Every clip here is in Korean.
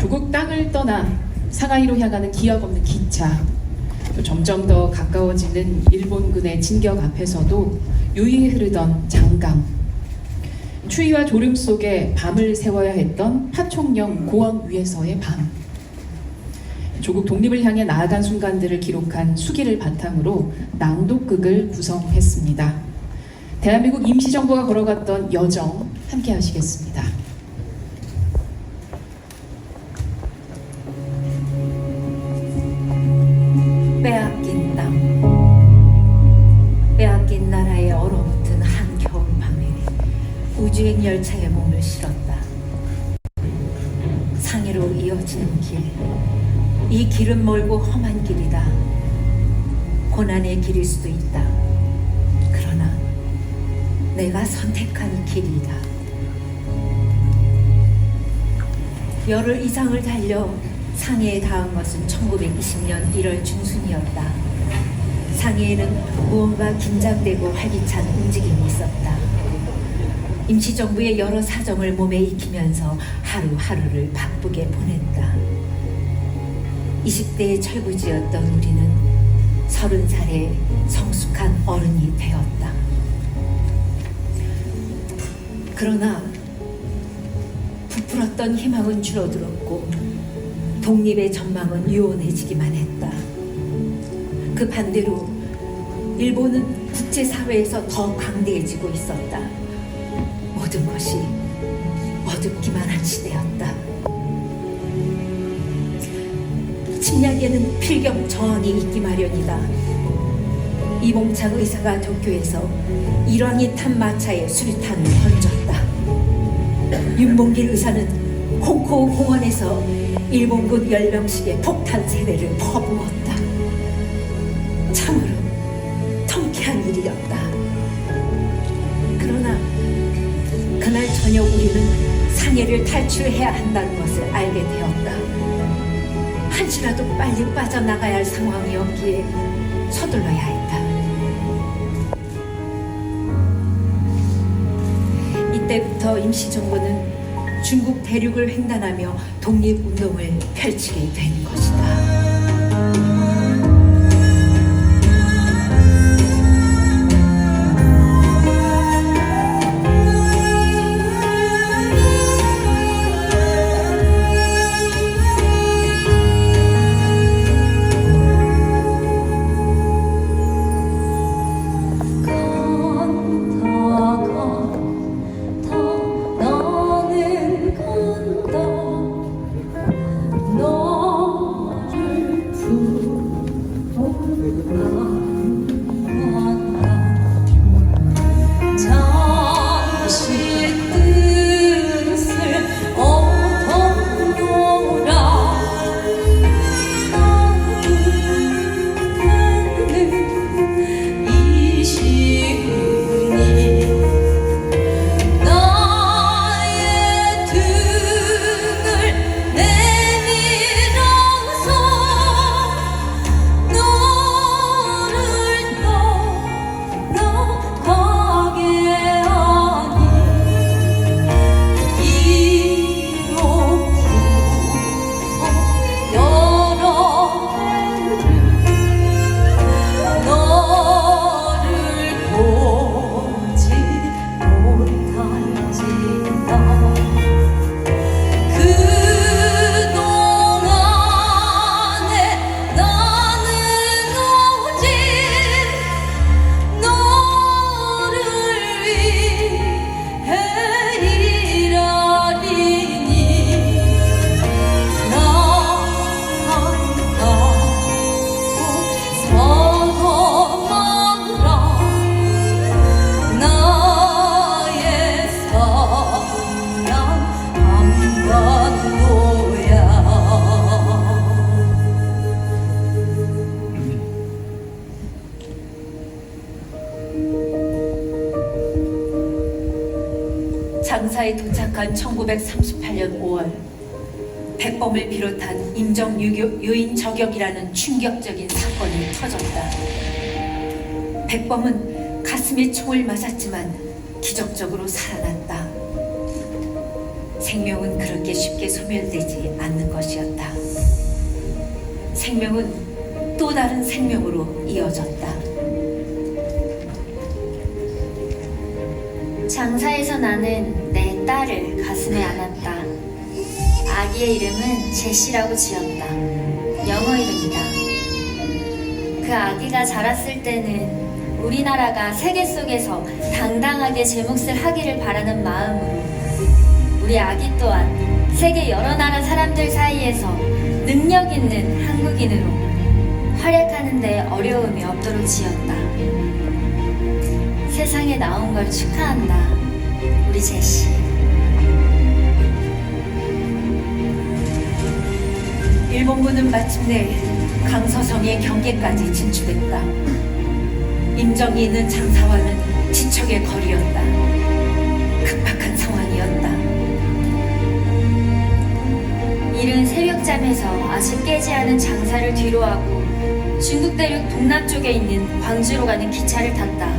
조국 땅을 떠나 상하이로 향하는 기약 없는 기차, 또 점점 더 가까워지는 일본군의 진격 앞에서도 유유히 흐르던 장강, 추위와 졸음 속에 밤을 새워야 했던 파총령 고원 위에서의 밤, 조국 독립을 향해 나아간 순간들을 기록한 수기를 바탕으로 낭독극을 구성했습니다. 대한민국 임시정부가 걸어갔던 여정 함께 하시겠습니다. 빼앗긴 땅, 빼앗긴 나라에 얼어붙은 한겨울 밤에 우주행 열차에 몸을 실었다. 상해로 이어지는 길, 이 길은 멀고 험한 길이다. 고난의 길일 수도 있다. 그러나 내가 선택한 길이다. 열흘 이상을 달려 상해에 닿은 것은 1920년 1월 중순이었다. 상해에는 무언가 긴장되고 활기찬 움직임이 있었다. 임시정부의 여러 사정을 몸에 익히면서 하루하루를 바쁘게 보냈다. 20대의 철부지였던 우리는 30살에 성숙한 어른이 되었다. 그러나 부풀었던 희망은 줄어들었고 독립의 전망은 요원해지기만 했다. 그 반대로 일본은 국제사회에서 더 강대해지고 있었다. 모든 것이 어둡기만 한 시대였다. 침략에는 필경 저항이 있기 마련이다. 이봉창 의사가 도쿄에서 일왕이 탄 마차에 수류탄을 던졌다. 윤봉길 의사는 홍콩 공원에서 일본군 10명씩의 폭탄 세례를 퍼부었다. 참으로 통쾌한 일이었다. 그러나 그날 저녁 우리는 상해를 탈출해야 한다는 것을 알게 되었다. 한시라도 빨리 빠져나가야 할 상황이었기에 서둘러야 했다. 이때부터 임시정부는 중국 대륙을 횡단하며 독립운동을 펼치게 된 것이다. 장사에 도착한 1938년 5월, 백범을 비롯한 임정 유인 저격이라는 충격적인 사건이 터졌다. 백범은 가슴에 총을 맞았지만 기적적으로 살아났다. 생명은 그렇게 쉽게 소멸되지 않는 것이었다. 생명은 또 다른 생명으로 이어졌다. 장사에서 나는 내 딸을 가슴에 안았다. 아기의 이름은 제시라고 지었다. 영어 이름이다. 그 아기가 자랐을 때는 우리나라가 세계 속에서 당당하게 제 몫을 하기를 바라는 마음으로 우리 아기 또한 세계 여러 나라 사람들 사이에서 능력 있는 한국인으로 활약하는 데 어려움이 없도록 지었다. 세상에 나온 걸 축하한다. 우리 제시. 일본군은 마침내 강서성의 경계까지 진출했다. 임정이 있는 장사와는 지척의 거리였다. 급박한 상황이었다. 이른 새벽잠에서 아직 깨지 않은 장사를 뒤로하고 중국 대륙 동남쪽에 있는 광주로 가는 기차를 탔다.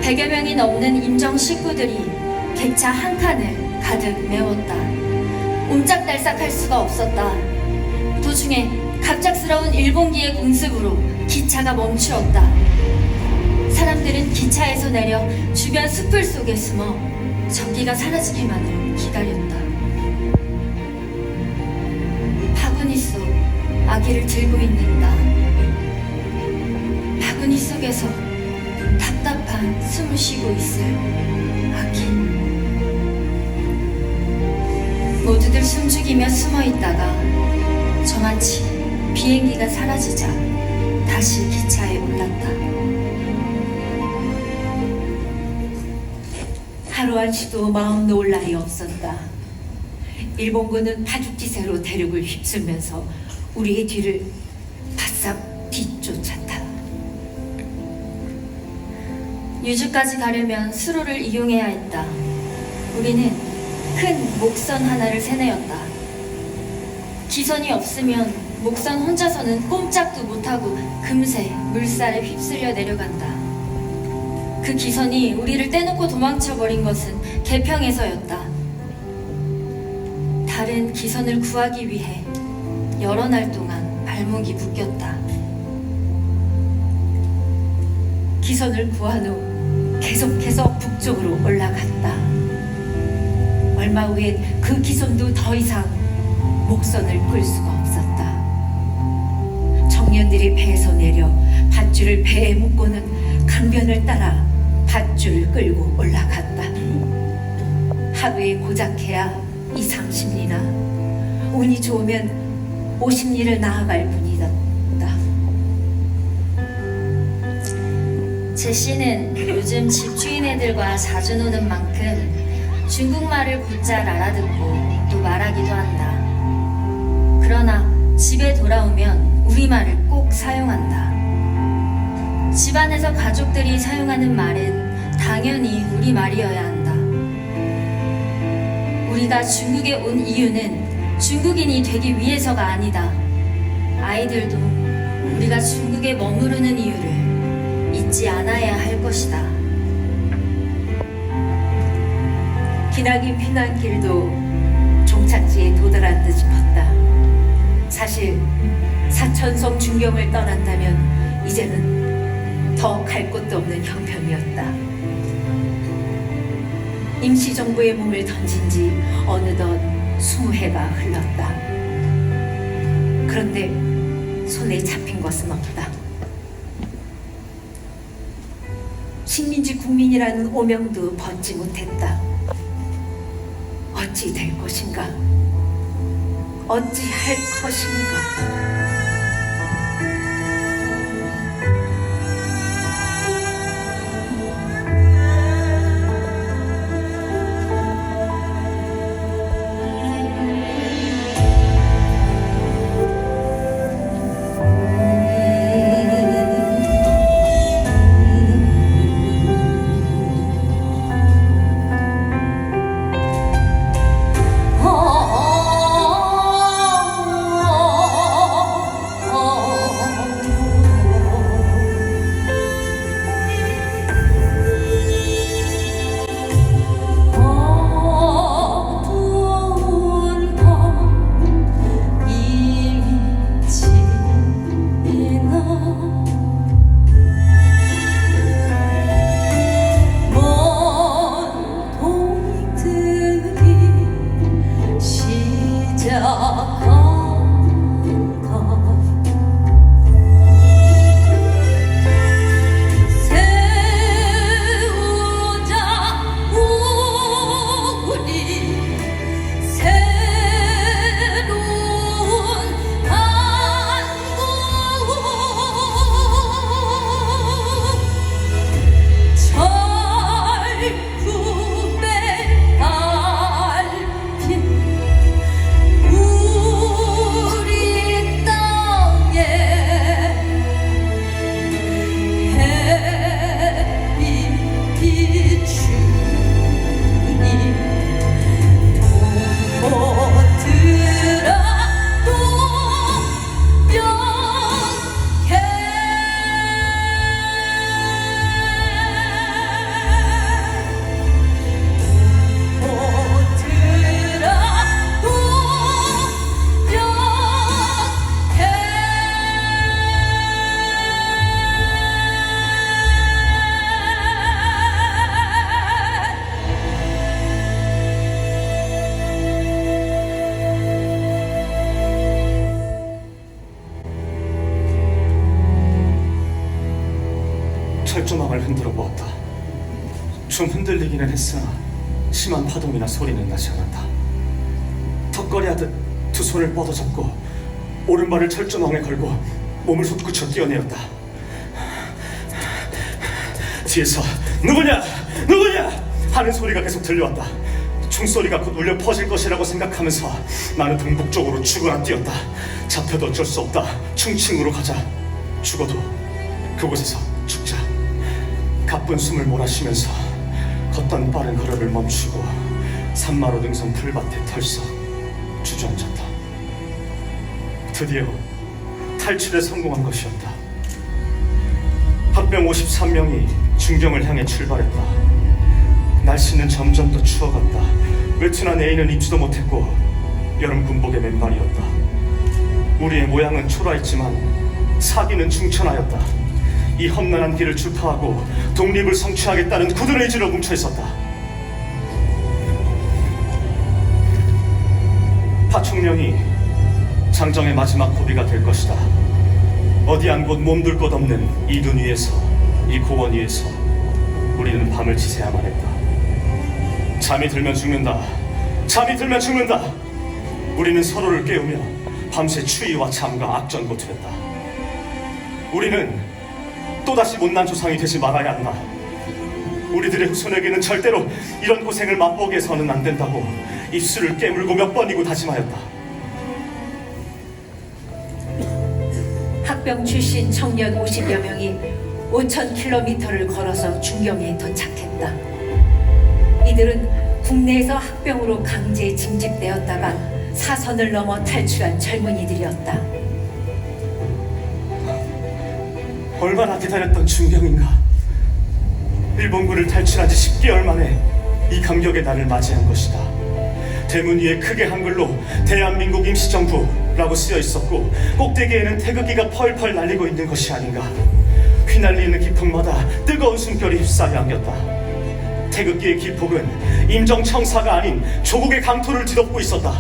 100여 명이 넘는 임정 식구들이 객차 한 칸을 가득 메웠다. 옴짝달싹할 수가 없었다. 도중에 갑작스러운 일본기의 공습으로 기차가 멈추었다. 사람들은 기차에서 내려 주변 숲을 속에 숨어 전기가 사라지기만을 기다렸다. 바구니 속 아기를 들고 있는 나. 바구니 속에서 답답한 숨을 쉬고 있을 아기. 모두들 숨죽이며 숨어 있다가 저마치 비행기가 사라지자 다시 기차에 올랐다. 하루한시도 마음 놓을 날이 없었다. 일본군은 파죽지세로 대륙을 휩쓸면서 우리의 뒤를 바싹 뒤쫓았다. 유주까지 가려면 수로를 이용해야 했다. 우리는 큰 목선 하나를 세뇌었다. 기선이 없으면 목선 혼자서는 꼼짝도 못하고 금세 물살에 휩쓸려 내려간다. 그 기선이 우리를 떼놓고 도망쳐버린 것은 개평에서였다. 다른 기선을 구하기 위해 여러 날 동안 발목이 묶였다. 기선을 구한 후 계속해서 북쪽으로 올라갔다. 얼마 후엔 그 기선도 더 이상 목선을 끌 수가 없었다. 청년들이 배에서 내려 밧줄을 배에 묶고는 강변을 따라 밧줄을 끌고 올라갔다. 하루에 고작해야 2~30리나, 운이 좋으면 50리를 나아갈 뿐이었다. 제시는 요즘 집주인 애들과 자주 노는 만큼 중국말을 곧잘 알아듣고 또 말하기도 한다. 그러나 집에 돌아오면 우리말을 꼭 사용한다. 집안에서 가족들이 사용하는 말은 당연히 우리말이어야 한다. 우리가 중국에 온 이유는 중국인이 되기 위해서가 아니다. 아이들도 우리가 중국에 머무르는 이유를 잊지 않아야 할 것이다. 기나긴 피난길도 종착지에 도달한 듯 싶었다. 사실 사천성 중경을 떠난다면 이제는 더 갈 곳도 없는 형편이었다. 임시정부의 몸을 던진 지 어느덧 20해가 흘렀다. 그런데 손에 잡힌 것은 없다. 식민지 국민이라는 오명도 벗지 못했다. 어찌 될 것인가? 어찌 할 것인가? 철조망을 흔들어 보았다. 좀 흔들리기는 했으나 심한 파동이나 소리는 나지 않았다. 턱걸이하듯 두 손을 뻗어잡고 오른발을 철조망에 걸고 몸을 솟구쳐 뛰어내렸다. 뒤에서 누구냐? 누구냐? 하는 소리가 계속 들려왔다. 총소리가 곧 울려 퍼질 것이라고 생각하면서 나는 동북 쪽으로 죽어나 뛰었다. 잡혀도 어쩔 수 없다. 충칭으로 가자. 죽어도 그곳에서 죽자. 가쁜 숨을 몰아쉬면서 걷던 빠른 걸음을 멈추고 산마루 등선 풀밭에 털썩 주저앉았다. 드디어 탈출에 성공한 것이었다. 합병 53명이 중경을 향해 출발했다. 날씨는 점점 더 추워갔다. 외투나 A는 입지도 못했고 여름 군복의 맨발이었다. 우리의 모양은 초라했지만 사기는 충천하였다. 이 험난한 길을 주파하고 독립을 성취하겠다는 굳은 의지로 뭉쳐있었다. 파충령이 장정의 마지막 고비가 될 것이다. 어디 한 곳 몸둘 것 없는 이 눈 위에서, 이 고원 위에서 우리는 밤을 지새야만 했다. 잠이 들면 죽는다. 잠이 들면 죽는다. 우리는 서로를 깨우며 밤새 추위와 잠과 악전고투했다. 우리는 또다시 못난 조상이 되지 말아야 한다. 우리들의 후손에게는 절대로 이런 고생을 맛보게 해서는 안 된다고 입술을 깨물고 몇 번이고 다짐하였다. 학병 출신 청년 50여 명이 5,000km를 걸어서 중경에 도착했다. 이들은 국내에서 학병으로 강제 징집되었다가 사선을 넘어 탈출한 젊은이들이었다. 얼마나 기다렸던 중경인가. 일본군을 탈출한 지 10개월 만에 이 감격의 날을 맞이한 것이다. 대문 위에 크게 한글로 대한민국 임시정부라고 쓰여 있었고 꼭대기에는 태극기가 펄펄 날리고 있는 것이 아닌가. 휘날리는 기폭마다 뜨거운 숨결이 휩싸여 안겼다. 태극기의 기폭은 임정청사가 아닌 조국의 강토를 뒤덮고 있었다.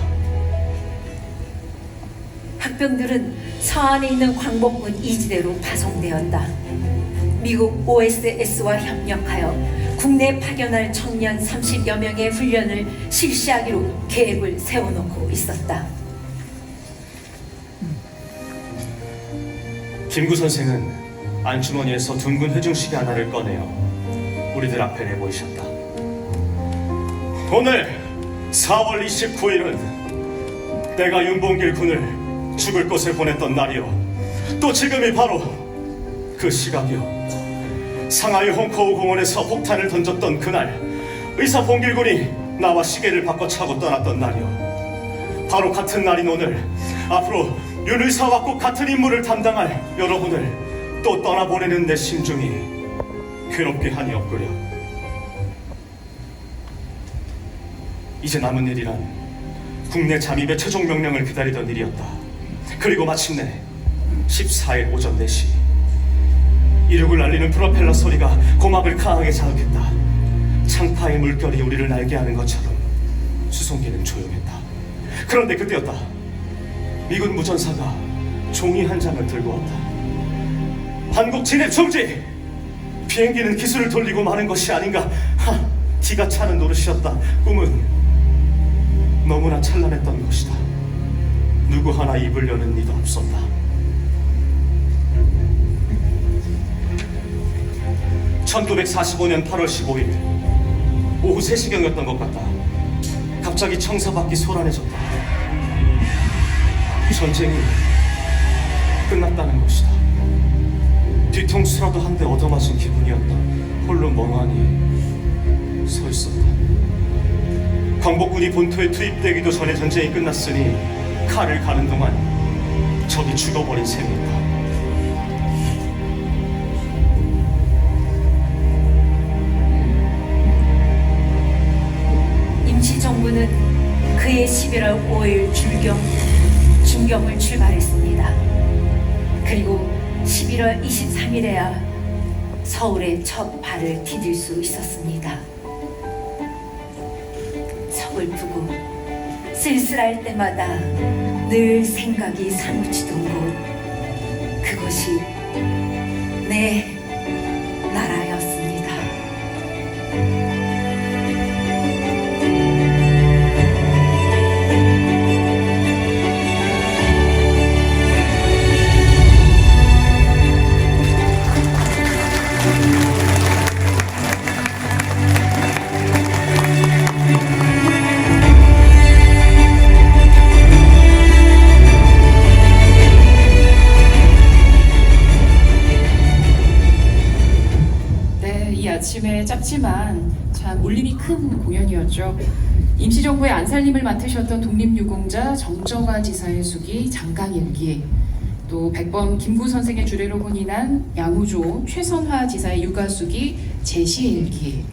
학병들은 서안에 있는 광복군 이지대로 파송되었다. 미국 OSS와 협력하여 국내 파견할 청년 30여 명의 훈련을 실시하기로 계획을 세워놓고 있었다. 김구 선생은 안주머니에서 둥근 회중시계 하나를 꺼내어 우리들 앞에 내보이셨다. 오늘 4월 29일은 내가 윤봉길 군을 죽을 곳에 보냈던 날이요, 또 지금이 바로 그 시각이요, 상하이 홍코우 공원에서 폭탄을 던졌던 그날 의사 봉길군이 나와 시계를 바꿔 차고 떠났던 날이요, 바로 같은 날인 오늘 앞으로 윤 의사와 꼭 같은 임무를 담당할 여러분을 또 떠나보내는 내 심중이 괴롭게 하니 없구려. 이제 남은 일이란 국내 잠입의 최종 명령을 기다리던 일이었다. 그리고 마침내 14일 오전 4시 이륙을 날리는 프로펠러 소리가 고막을 강하게 자극했다. 창파의 물결이 우리를 날게 하는 것처럼 수송기는 조용했다. 그런데 그때였다. 미군 무전사가 종이 한 장을 들고 왔다. 한국 진입 중지! 비행기는 기술을 돌리고 마는 것이 아닌가. 기가 차는 노릇이었다. 꿈은 너무나 찬란했던 것이다. 누구 하나 입을 여는 이도 없었다. (1945년 8월 15일) 오후 3시경이었던 것 같다. 갑자기 청사 밖이 소란해졌다. 전쟁이 끝났다는 것이다. 뒤통수라도 한 대 얻어맞은 기분이었다. 홀로 멍하니 서 있었다. 광복군이 본토에 투입되기도 전에 전쟁이 끝났으니 칼을 가는 동안 적이 죽어버린 셈이었다. 임시정부는 그해 11월 5일 중경을 출발했습니다. 그리고 11월 23일에야 서울에 첫 발을 디딜 수 있었습니다. 서글프고 쓸쓸할 때마다 늘 생각이 사무치던 곳, 그것이 내 나라 네, 짧지만 참 울림이 큰 공연이었죠. 임시정부의 안살림을 맡으셨던 독립유공자 정정화 지사의 숙이 장강일기, 또 백범 김구 선생의 주례로 혼인한 양우조 최선화 지사의 육아숙이 제시일기,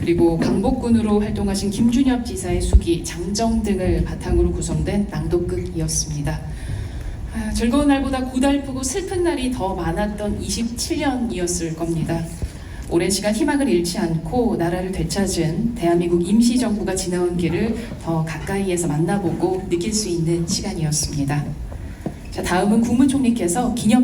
그리고 강복군으로 활동하신 김준엽 지사의 숙이 장정 등을 바탕으로 구성된 낭독극이었습니다. 즐거운 날보다 고달프고 슬픈 날이 더 많았던 27년이었을 겁니다. 오랜 시간 희망을 잃지 않고 나라를 되찾은 대한민국 임시정부가 지나온 길을 더 가까이에서 만나보고 느낄 수 있는 시간이었습니다. 자, 다음은 국무총리께서 기념